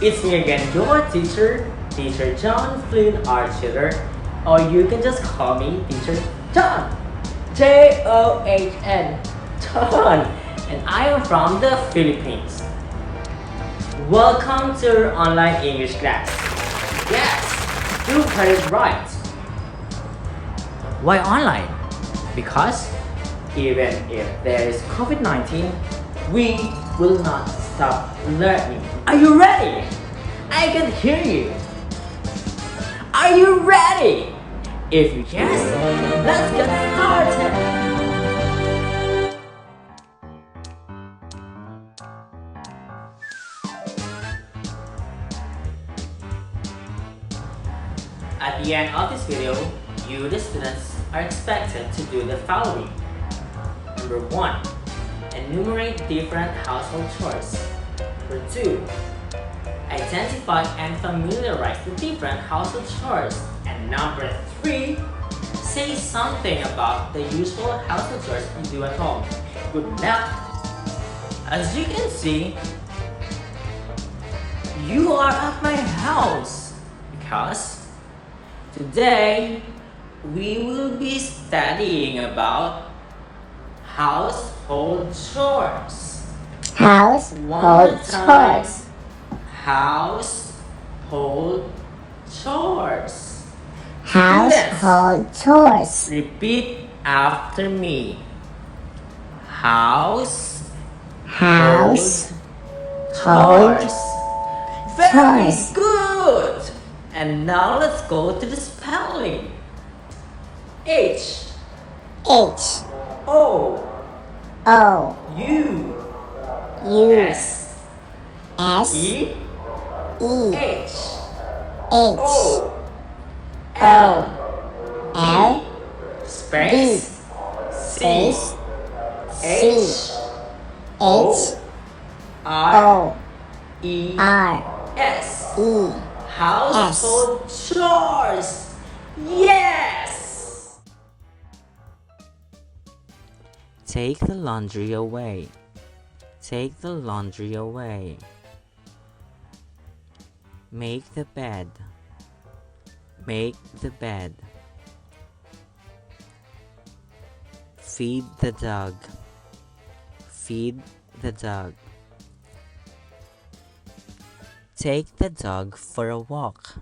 It's me again, your teacher, Teacher John Flynn R. Tutor, or you can just call me Teacher John, John, John, and I am from the Philippines. Welcome to our online English class. Yes, you heard it right. Why online? Because even if there is COVID-19, we will not stop learning. Are you ready? I can hear you. Are you ready? If yes, let's get started. At the end of this video, you, the students, are expected to do the following. Number 1. Enumerate different household chores. Number 2. Identify and familiarize the different household chores. And number 3. Say something about the usual household chores you do at home. Good luck! As you can see, you are at my house because today we will be studying about household chores. Household chores. Household chores. Household chores. Repeat after me. Household chores. Very chores. good. And now let's go to the spelling. H H O O U U S S E E H H O O L L space C space H H O R O E R S. E Household chores. Yes. Take the laundry away. Take the laundry away. Make the bed. Make the bed. Feed the dog. Feed the dog. Take the dog for a walk.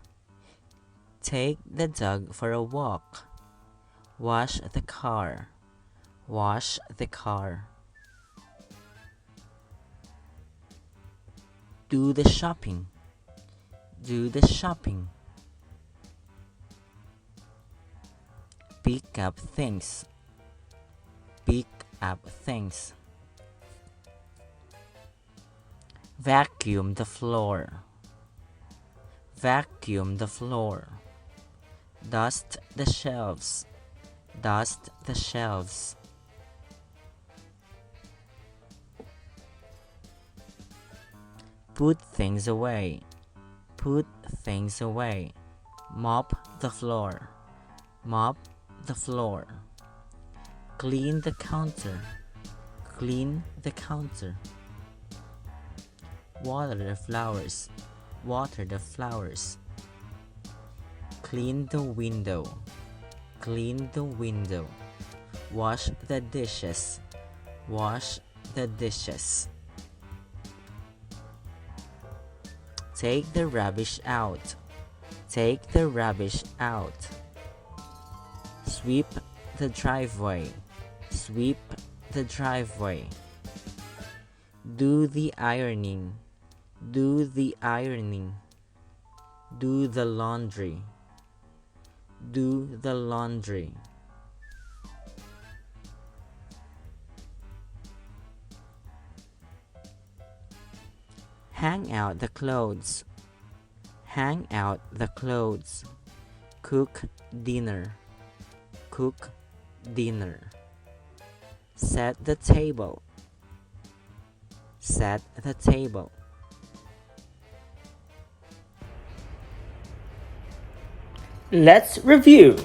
Take the dog for a walk. Wash the car. Wash the car. Do the shopping. Do the shopping. Pick up things. Pick up things. Vacuum the floor. Vacuum the floor. Dust the shelves. Dust the shelves. Put things away. Put things away. Mop the floor. Mop the floor. Clean the counter. Clean the counter. Water the flowers. Water the flowers. Clean the window. Clean the window. Wash the dishes. Wash the dishes. Take the rubbish out. Take the rubbish out. Sweep the driveway. Sweep the driveway. Do the ironing. Do the ironing. Do the laundry. Do the laundry. Hang out the clothes. Hang out the clothes. Cook dinner. Cook dinner. Set the table. Set the table. Let's review.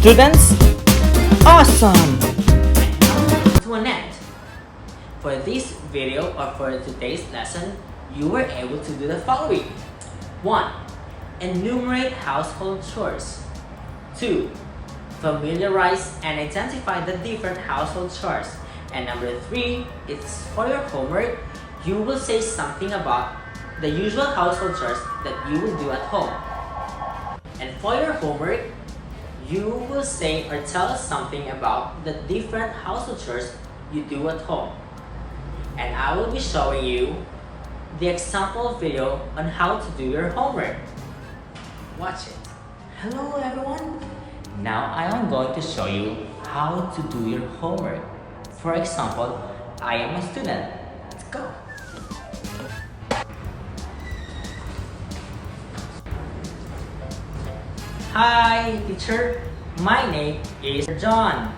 students? Awesome! To an end. For this video or for today's lesson, you were able to do the following. 1. Enumerate household chores. 2. Familiarize and identify the different household chores. And number 3, it's for your homework. You will say something about the usual household chores that you will do at home. And for your homework, you will say or tell us something about the different household chores you do at home. And I will be showing you the example video on how to do your homework. Watch it. Hello everyone. Now I am going to show you how to do your homework. For example, I am a student. Let's go. Hi teacher, my name is John.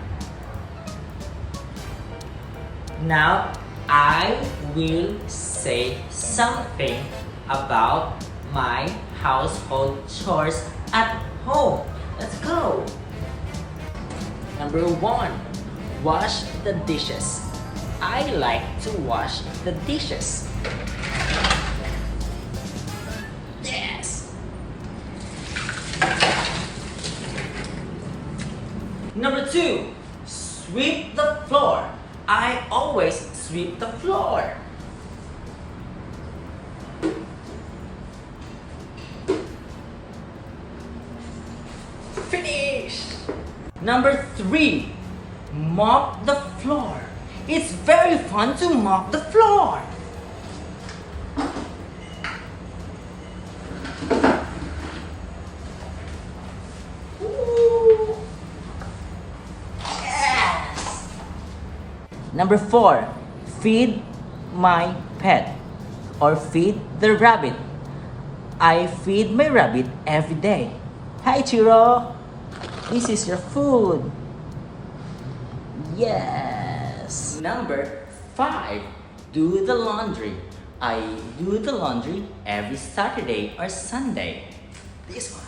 Now I will say something about my household chores at home. Let's go. Number 1, wash the dishes. I like to wash the dishes. Yes. Number 2, sweep the floor. I always sweep the floor. Finish. Number 3, mop the floor. It's very fun to mop the floor. Ooh. Yes. Number 4, feed my pet or feed the rabbit. I feed my rabbit every day. Hi Chiro, this is your food. Yes. Number 5, do the laundry. I do the laundry every Saturday or Sunday. This one.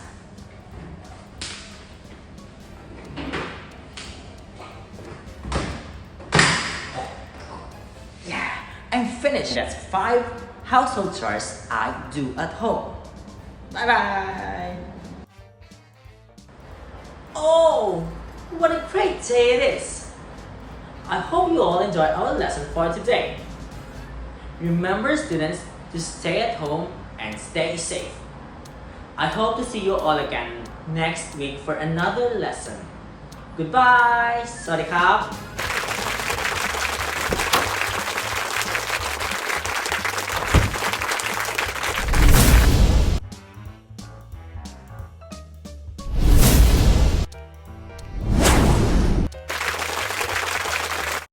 Yeah, I'm finished. That's 5 household chores I do at home. Bye bye. Oh, what a great day it is. I hope you all enjoyed our lesson for today. Remember students to stay at home and stay safe. I hope to see you all again next week for another lesson. Goodbye. สวัสดีครับ